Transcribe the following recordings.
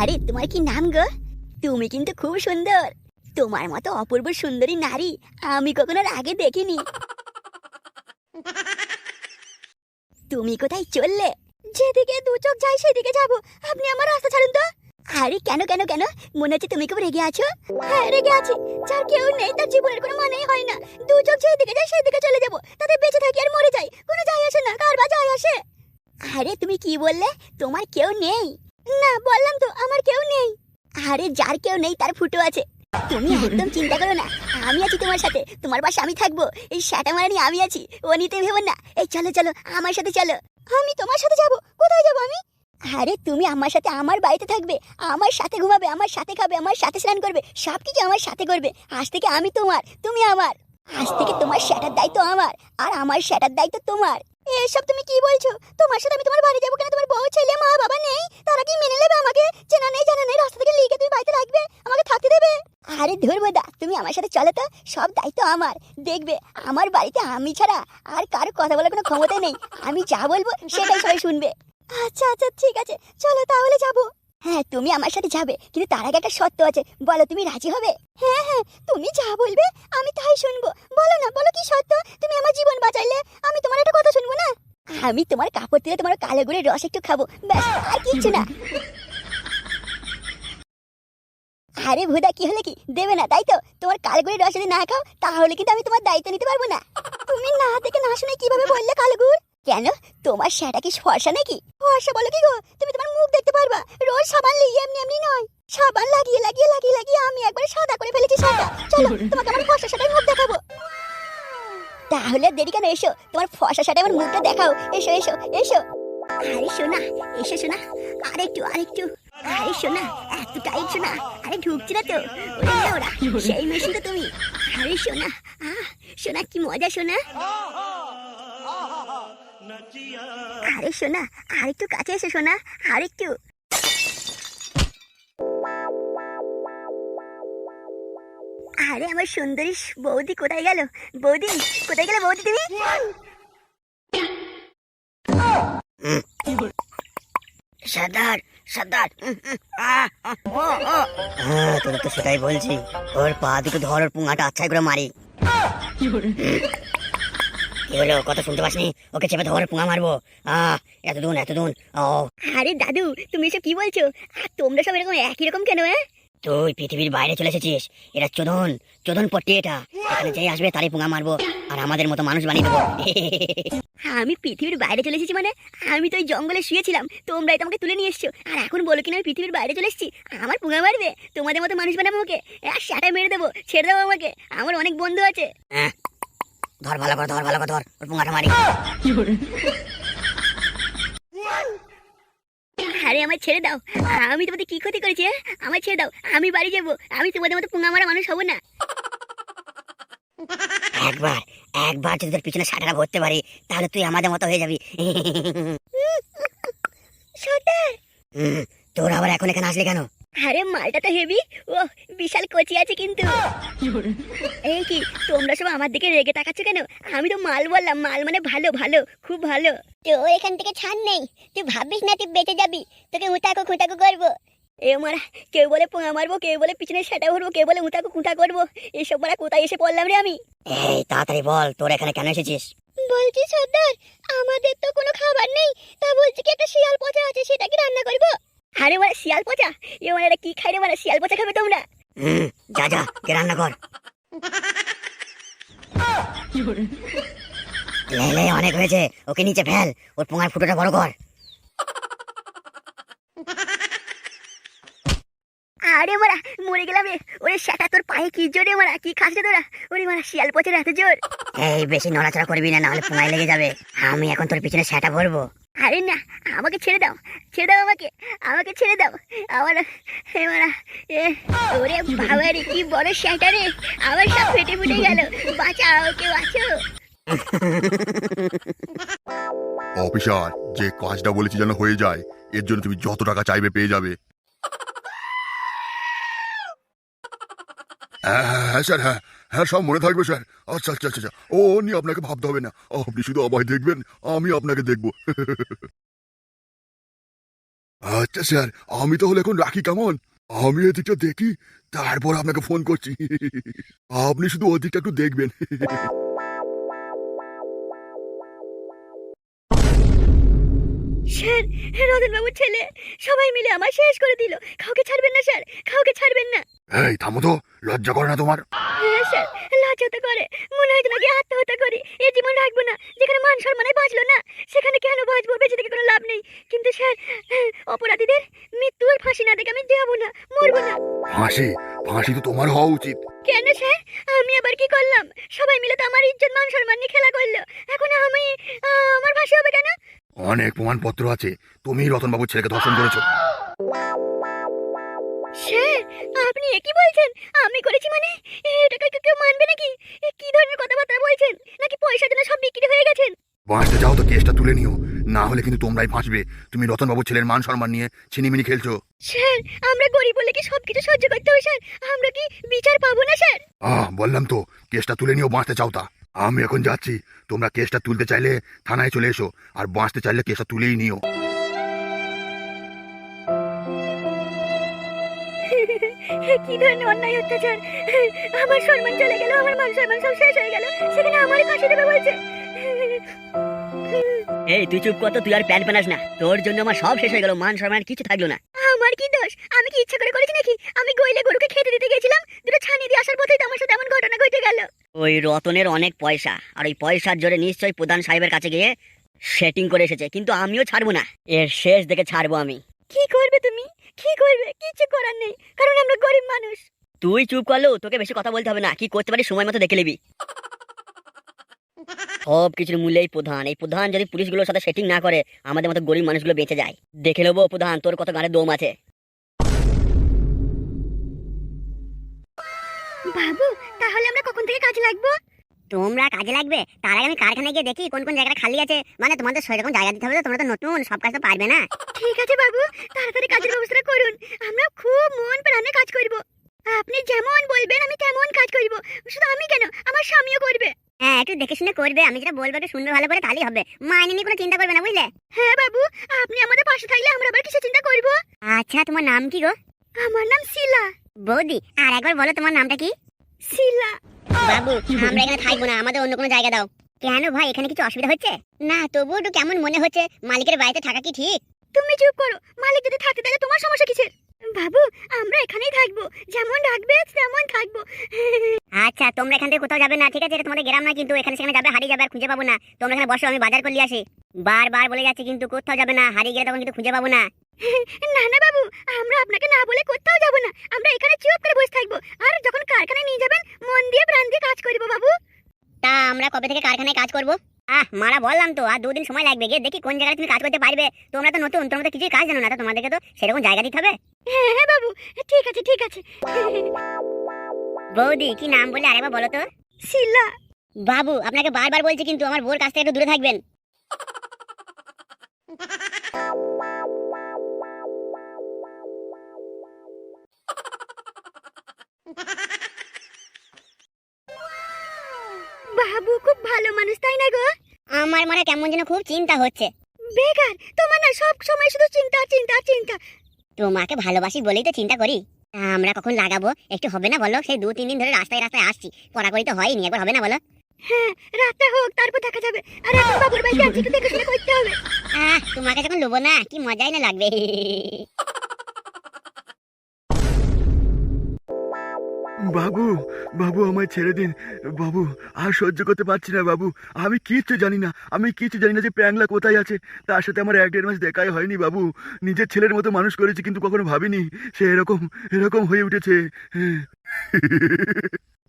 আরে তোমার কি নাম গো? তুমি কিন্তু খুব সুন্দর। তোমার মতো অপূর্ব সুন্দরী নারী আমি কখনো আগে দেখিনি। তুমি কোথায় চললে? যেদিকে দু চোখ যায় সেদিকে যাব। আপনি আমার রাস্তা ছাড়ুন তো। আরে কেন কেন কেন? মনে হচ্ছে তুমি খুব রেগে আছো। হ্যাঁ রেগে আছি। যার কেউ নেই তার জীবনের কোনো মানেই হয় না। দু চোখ যেদিকে যায় সেদিকে চলে যাব। তাতে বেঁচে থাকি আর মরে যাই, কোনো যায় আসে না। কার বা যায় আসে? আরে তুমি কি বললে? তোমার কেউ নেই? না বললাম তো আমার কেউ নেই। আরে যার কেউ নেই তার ফুটো আছে। তুমি একদম চিন্তা করো না, আমি আছি তোমার সাথে। তোমার পাশে আমি থাকবো। এই শাটা মারানি আমি আছি, ও নিতে ভেবো না। এই চলো চলো আমার সাথে চলো। আমি তোমার সাথে যাব? কোথায় যাব আমি? আরে তুমি আমার সাথে আমার বাড়িতে থাকবে, আমার সাথে ঘুমাবে, আমার সাথে খাবে, আমার সাথে স্নান করবে, সবকিছু আমার সাথে করবে। আজ থেকে আমি তোমার, তুমি আমার। আজ থেকে তোমার শ্যাটার দায়িত্ব আমার, আর আমার শ্যাটার দায়িত্ব তোমার। এসব তুমি কি বলছো? তোমার সাথে আমি তোমার বাড়ি যাবো কেন? তোমার বউ ছেলে মা বাবা নেই? তারা কি মেনে নেবে আমাকে? চেনা নেই জানা নেই, রাস্তা থেকে লিখে তুমি বাড়িতে রাখবে, আমাকে থাকতে দেবে? আরে ধরবো দা, তুমি আমার সাথে চলো তো। সব দায়িত্ব আমার। দেখবে আমার বাড়িতে আমি ছাড়া আর কারো কথা বলার কোনো ক্ষমতা নেই। আমি যা বলবো সেটাই সবাই শুনবে। আচ্ছা আচ্ছা ঠিক আছে, চলো তাহলে যাবো। হ্যাঁ তুমি আমার সাথে যাবে, কিন্তু তার আগে একটা শর্ত আছে। বলো তুমি রাজি হবে? হ্যাঁ হ্যাঁ, তুমি যা বলবে আমি তাই শুনবো। বলো না, বলো কি শর্ত? তুমি আমার জীবন বাঁচাইলে আমি তোমার একটা কথা শুনবো না? আমি তোমার কাপড় তুলে তোমার কালো গুড়ের রস একটু খাবো, ব্যাস, আর কিচ্ছু না। আরে ভুদা, কি হলে কি দেবে না তাই তো? তোমার কালো গুড়ের রস যদি না খাও তাহলে কিন্তু আমি তোমার দায়িত্ব নিতে পারবো না। তুমি না দেখে না শুনে কিভাবে বললে কালো গুড়? কেন, তোমার সেটা কি ফর্সা নাকি? ফর্সা বলো কি গো? তুমি তোমার মুখ দেখতে পারবা। রোজ সাবান লাগিয়ে এমনি এমনি নয়, সাবান লাগিয়ে লাগিয়ে লাগিয়ে লাগিয়ে আমি একবার সাদা করে ফেলেছি সাদা। চলো তোমাকে আমার ফর্সা সাদার মুখ দেখাবো। তাহলে দেরি কেন, এসো তোমার ফর্সা সাথে আমার মুখটা দেখাও। এসো এসো এসো। আরে শোনা, এসো শোনা, আরেকটু আরেকটু। আরে শোনা, এত টাইট শোনা। আরে ঢুকছে না তো। ওরা সেই মেশিন তো তুমি। আরে শোনা, শোনা কি মজা শোনা। আরে শোনা, আরেকটু কাছে এসো শোনা, আরেকটু। আরে আমার সুন্দরী বৌদি কোথায় গেল? বৌদি কোথায় গেল? বৌদি তুমি সর্দার সর্দার। তোর তো সেটাই বলছি, ওর পা দুটো ধর, ওর পুঙাটা আচ্ছাই করে মারি। কি হলো, কথা শুনতে পাসনি? ওকে চেপে ধর, পুঙা মারবো। এতদূন এতদূন। আরে দাদু তুমি এসব কি বলছো? তোমরা সব এরকম একই রকম কেন? তুই পৃথিবীর বাইরে চলে এসেছিস। এটা চোদন, চোদন পট্টি। এটা এখানে যেই আসবে তারই পুঙা মারবো, আর আমাদের মতো মানুষ বানিয়ে দেবো। আমি পৃথিবীর বাইরে চলে এসেছি মানে? আমি তো ওই জঙ্গলে শুয়েছিলাম, তোমরাই তো আমাকে তুলে নিয়ে এসছো, আর এখন বলো কিনা আমি পৃথিবীর বাইরে চলে এসেছি? আমার পুঙা মারবে? তোমাদের মতো মানুষ বানাবো ওকে? সাটা মেরে দেবো, ছেড়ে দেবো আমাকে। আমার অনেক বন্ধু আছে। ধর ভালো করে, ধর ভালো করে, ধর ওর পুঙাটা মারি। আরে আমার ছেড়ে দাও, আমি তোমাদের কি ক্ষতি করেছি? আমার ছেড়ে দাও, আমি বাড়ি যাবো। আমি তোমাদের মতো পুঙা মারা মানুষ হবো না। একবার একবার যদি তোর পিছনে সাটাটা ভরতে পারি তাহলে তুই আমাদের মতো হয়ে যাবি। তোর আবার এখন এখানে আসলে কেন? আরে মালটা তো হেভি। ও বিশাল কচি আছে কিন্তু। এই কি তোমরা সব আমার দিকে রেগে তাকাচ্ছ কেন? আমি তো মাল বললাম, মাল মানে ভালো, ভালো, খুব ভালো। তো এখান থেকে ছাড় নেই, তুই ভাবিস না তুই বেঁচে যাবি। তোকে উঠাকো খুঁটাকো করবো। এ মারা, কেউ বলে পোঙা মারবো, কেউ বলে পিছনে সেটা ভরবো, কেউ বলে উঠাকো খুঁটা করবো। এসব মারা কোথায় এসে পড়লাম রে আমি? এই তাড়াতাড়ি বল, তোর এখানে কেন এসেছিস? বলছি সর্দার, আমাদের তো কোনো খাবার নেই, তা বলছি কি একটা শিয়াল পচা আছে, সেটা কি রান্না করবো? আরে মানে শিয়াল পচা? এ মানে এটা কি খাই রে? মানে শিয়াল পচা খাবে তোমরা? যা যা, কে রান্না কর। লে অনেক হয়েছে, ওকে নিচে ফেল, ওর পোঙার ফুটোটা বড় কর। আরে মারা, মরে গেলাম রে। ওরে সেটা তোর পায়ে কি জোরে মারা, কি খাস রে তোরা? ওরে মারা, শিয়াল পচের এত জোর। এই বেশি নড়াচড়া করবি না, নাহলে পোঙায় লেগে যাবে। আমি এখন তোর পিছনে সেটা ভরবো। আরে না, আমাকে ছেড়ে দাও, ছেড়ে দাও আমাকে, আমাকে ছেড়ে দাও। আমার মারা, ওরে বাবা রে, কি বড় সেটা রে। আমার সব ফেটে ফুটে গেল। বাঁচাও, কেউ আছো? অফিসার, যে কাজটা বলেছি যেন হয়ে যায়, এর জন্য তুমি যত টাকা চাইবে পেয়ে যাবে। হ্যাঁ হ্যাঁ হ্যাঁ স্যার, হ্যাঁ হ্যাঁ সব মনে থাকবে স্যার। আচ্ছা আচ্ছা আচ্ছা, ও নিয়ে আপনাকে ভাবতে হবে না, আপনি শুধু আমায় দেখবেন, আমি আপনাকে দেখবো। আচ্ছা স্যার, আমি তাহলে এখন রাখি কেমন? আমি এদিকটা দেখি, তারপর আপনাকে ফোন করছি। আপনি শুধু ওদিকটা একটু দেখবেন। স্যার, রতন বাবুর ছেলে সবাই মিলে আমার শেষ করে দিল। কাউকে ছাড়বেন না স্যার, কাউকে ছাড়বেন না। এই থামো তো, লজ্জা করে না তোমার? হ্যাঁ স্যার, লজ্জা তো করে। মনে হয় তোমাকে আত্মহত্যা করি, এ জীবন রাখবো না। যেখানে মান সম্মানে বাঁচলো না, সেখানে কেন বাঁচবো? বেঁচে থেকে কোনো লাভ নেই। কিন্তু স্যার, অপরাধীদের মৃত্যুর ফাঁসি না দেখে আমি দেবো না, মরবো না। ফাঁসি? ফাঁসি তো তোমার হওয়া উচিত। কেন স্যার, আমি আবার কি করলাম? সবাই মিলে তো আমার ইজ্জত মান সম্মান নিয়ে খেলা করলো। এখন আমি আমার ফাঁসি হবে কেন? অনেক প্রমাণপত্র আছে তুমি রতনবাবুর ছেলেকে ধর্ষণ করেছো। স্যার, আপনি একই বলছেন? আমি করেছি মানে? এটাকে কেউ মানবে নাকি? কি ধরনের কথাবার্তা বলছেন? নাকি পয়সার জন্য সব বিক্রি হয়ে গেছেন? বাঁচতে যাও তো কেসটা তুলে নিও, না হলে কিন্তু তোমরাই ফাঁসবে। তুমি রতনবাবুর ছেলের মান সম্মান নিয়ে ছিনিমিনি খেলছো। স্যার, আমরা গরিব বলে কি সবকিছু সহ্য করতে হবে স্যার? আমরা কি বিচার পাবো না স্যার? বললাম তো কেসটা তুলে নিও, বাঁচতে চাও তা। আমি এখন যাচ্ছি, তোমরা কেসটা তুলতে চাইলে থানায় চলে এসো, আর বাঁচতে চাইলে কেসটা তুলেই নিও। কি ধরনের অন্যায় অত্যাচার! আমার সম্মান চলে গেল, আমার মান সম্মান সব শেষ হয়ে গেল, সেখানে আমারই ফাঁসি দেবে বলছে। এই তুই চুপ কর তো, তুই আর প্যান প্যানাস না। তোর জন্য আমার সব শেষ হয়ে গেল, মান সম্মান কিছু থাকলো না। আমার কি দোষ? আমি কি ইচ্ছা করে করেছি নাকি? আমি গইলে গরুকে খেতে দিতে গেছিলাম, দুটো ছানি দিয়ে আসার পথেই তো আমার সাথে এমন ঘটনা ঘটে গেল। ওই রতনের অনেক পয়সা, আর ওই পয়সার জোরে নিশ্চয়ই প্রধান সাহেবের কাছে গিয়ে সেটিং করে এসেছে। কিন্তু আমিও ছাড়বো না, এর শেষ দেখে ছাড়বো আমি। কি করবে তুমি? কি করবে? কিছু করার নেই, কারণ আমরা গরিব মানুষ। তুই চুপ করলেও তোকে বেশি কথা বলতে হবে না। কি করতে পারি সময় মতো দেখে নিবি। সব কিছুর মূল্য এই প্রধান। এই প্রধান যদি পুলিশগুলোর সাথে সেটিং না করে, আমাদের মতো গরিব মানুষগুলো বেঁচে যায়। দেখে নেবো প্রধান তোর কত গানে দম আছে। বাবু, তাহলে আমরা কখন থেকে কাজে লাগবো? তোমরা কাজে লাগবে তার আগে আমি কারখানায় গিয়ে দেখি কোন কোন জায়গাটা খালি আছে। মানে তোমাদের সেরকম জায়গা দিতে হবে তো, তোমরা তো নতুন, সব কাজ তো পারবে না। ঠিক আছে বাবু, তাড়াতাড়ি কাজের ব্যবস্থা করুন। আমরা খুব মন প্রাণে কাজ করব। আপনি যেমন বলবেন আমি তেমন কাজ করব। শুধু আমি কেন, আমার স্বামীও করবে। হ্যাঁ, একটু দেখে শুনে করবে। আমি যেটা বলবো একটু শুনবে ভালো করে, তাহলেই হবে। মাইনে নিয়ে কোনো চিন্তা করবে না, বুঝলে? হ্যাঁ বাবু, আপনি আমাদের পাশে থাকলে আমরা আবার কিসের চিন্তা করব? আচ্ছা, তোমার নাম কি গো? আমার নাম শিলা। বৌদি, আর একবার বলো তোমার নামটা কি? শিলা। বাবু, আমরা এখানে থাকবো না, আমাদের অন্য কোনো জায়গা দাও। কেন ভাই, এখানে কিছু অসুবিধা হচ্ছে? না, তবুও একটু কেমন মনে হচ্ছে। মালিকের বাড়িতে থাকা কি ঠিক? তুমি চুপ করো। মালিক যদি থাকতে তাহলে তোমার সমস্যা কিসের? বাবু, আমরা এখানেই থাকবো, যেমন রাখবে তেমন থাকবো। আচ্ছা, তোমরা এখান থেকে কোথাও যাবে না, ঠিক আছে? এটা তোমাদের গ্রাম না, কিন্তু এখানে সেখানে যাবে, হারিয়ে যাবে আর খুঁজে পাবো না। তোমরা এখানে বসো, আমি বাজার করলে আসি। বারবার বলে যাচ্ছি কিন্তু কোথাও যাবে না, হারিয়ে গেলে তখন কিন্তু খুঁজে পাবো না। না না বাবু, আমরা আপনাকে না বলে কোথাও যাব না। আমরা এখানে চুপ করে বসে থাকবো, আর যখন কারখানায় নিয়ে যাবেন মন দিয়ে প্রাণ দিয়ে কাজ করবো বাবু। তা আমরা কবে থেকে কারখানায় কাজ করবো? মারা বললাম তো, আর 2 দিন সময় লাগবে। গিয়ে দেখি কোন জায়গায় তুমি কাজ করতে পারবে। তোমরা তো নতুন, তোমরা তো কিছুই কাজ জানো না, তো তোমাদেরকে তো সেরকম জায়গা দিতে হবে। হ্যাঁ হ্যাঁ বাবু, ঠিক আছে ঠিক আছে। বৌদি, কি নাম বললে আরেকবার বলো তো? শিলা। বাবু, আপনাকে বারবার বলছি কিন্তু আমার বউর কাছ থেকে একটু দূরে থাকবেন। বাবু খুব ভালো মানুষ, তাই না গো? আমার মনে কেমন যেন খুব চিন্তা হচ্ছে। বেকার, তোমার না সব সময় শুধু চিন্তা চিন্তা চিন্তা। তোমাকে ভালোবাসি বলেই তো চিন্তা করি। তা আমরা কখন লাগাবো? একটু হবে না বলো? সেই 2-3 দিন ধরে রাস্তায় রাস্তায় আসছি, পড়াকড়ি তো হয়নি, একবার হবে না বলো? হ্যাঁ, রাতটা হোক, তারপর দেখা যাবে। আর এখন বাবুর বাড়িতে আছি, একটু দেখে শুনে করতে হবে। তোমাকে যখন লোবো না, কি মজাই না লাগবে। বাবু, বাবু আমায় ছেড়ে দিন বাবু, আর সহ্য করতে পারছি না বাবু। আমি কিচ্ছু জানি না, আমি কিচ্ছু জানি না যে প্যাংলা কোথায় আছে। তার সাথে আমার 1-1.5 মাস দেখাই হয়নি বাবু। নিজের ছেলের মতো মানুষ করেছি, কিন্তু কখনো ভাবিনি সে এরকম এরকম হয়ে উঠেছে।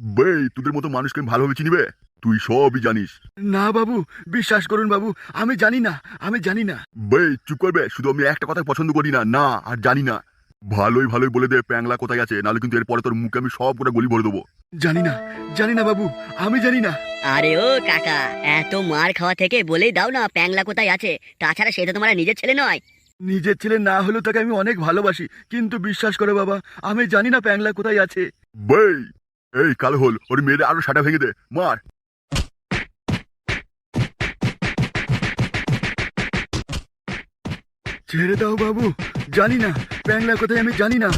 বেই, তোদের মতো মানুষকে আমি ভালোভাবে চিনিবে? তুই সবই জানিস। না বাবু, বিশ্বাস করুন বাবু, আমি জানি না, আমি জানি না। বেই চুপ করবে। শুধু আমি একটা কথা পছন্দ করি না, না আর জানি না। ভালোই ভালোই বলে দে প্যাংলা কোথায় আছে, নাহলে কিন্তু এরপরে তোর মুখে আমি সব করে গলি ভরে দেবো। জানি না, জানি না বাবু, আমি জানি না। আরে ও কাকা, এত মার খাওয়া থেকে বলেই দাও না প্যাংলা কোথায় আছে। তাছাড়া সে তো তোমার নিজের ছেলে নয়। নিজের ছেলে না হলেও তাকে আমি অনেক ভালোবাসি, কিন্তু বিশ্বাস করে বাবা, আমি জানি না প্যাংলা কোথায় আছে। বেই, এই কাল হল ওর মেয়েদের আরো সাটা ভেঙে দে, মার। ছেড়ে দাও বাবু, জানি না প্যাংলা কোথায় আমি জানি না।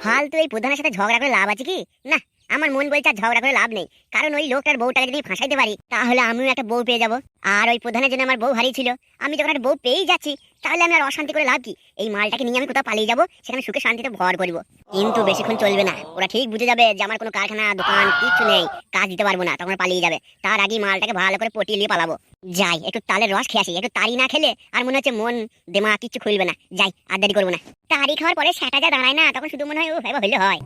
ফালতু এই প্রধানের সাথে ঝগড়া করে লাভ আছে কি? না, আমার মন বলছে আর ঝগড়া করে লাভ নেই। কারণ ওই লোকটার বউটাকে যদি ফাঁসাইতে পারি তাহলে আমিও একটা বউ পেয়ে যাব। আর ওই প্রধানের জন্য আমার বউ হারিয়েছিল, আমি যখন একটা বউ পেয়েই যাচ্ছি তাহলে আমি আর অশান্তি করে লাভ কি? এই মালটাকে নিয়ে আমি কোথাও পালিয়ে যাবো, সেখানে সুখে শান্তিতে ভর করবো। কিন্তু বেশিক্ষণ চলবে না, ওরা ঠিক বুঝে যাবে যে আমার কোনো কারখানা দোকান কিছু নেই, কাজ দিতে পারবো না, তখন পালিয়ে যাবে। তার আগেই মালটাকে ভালো করে পটিয়ে নিয়ে পালাবো। যাই একটু তালের রস খেয়ে আসি, একটু তারি না খেলে আর মনে হচ্ছে মন দেমা কিছু খুলবে না। যাই আর দেরি করবো না। তারি খাওয়ার পরে সেটা যা দাঁড়ায় না, তখন শুধু মনে হয় ও ভাইবা হইলে হয়।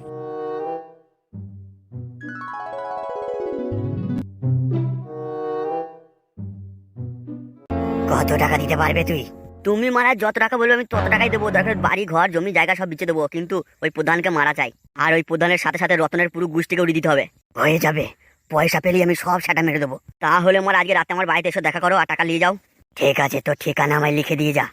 কত টাকা দিতে পারবে তুই? তুমি মারা যত টাকা বলবে আমি তত টাকাই দেবো। দরকার বাড়ি ঘর জমি জায়গা সব বিচে দেবো, কিন্তু ওই প্রধানকে মারা চাই। আর ওই প্রধানের সাথে সাথে রতনের পুরো গোষ্ঠীকে উড়িয়ে দিতে হবে। হয়ে যাবে, পয়সা পেলেই আমি সব সেটা মেরে দেবো। তাহলে আমার আজকে রাতে আমার বাড়িতে এসে দেখা করো আর টাকা নিয়ে যাও। ঠিক আছে, তো ঠিকানা আমায় লিখে দিয়ে যা।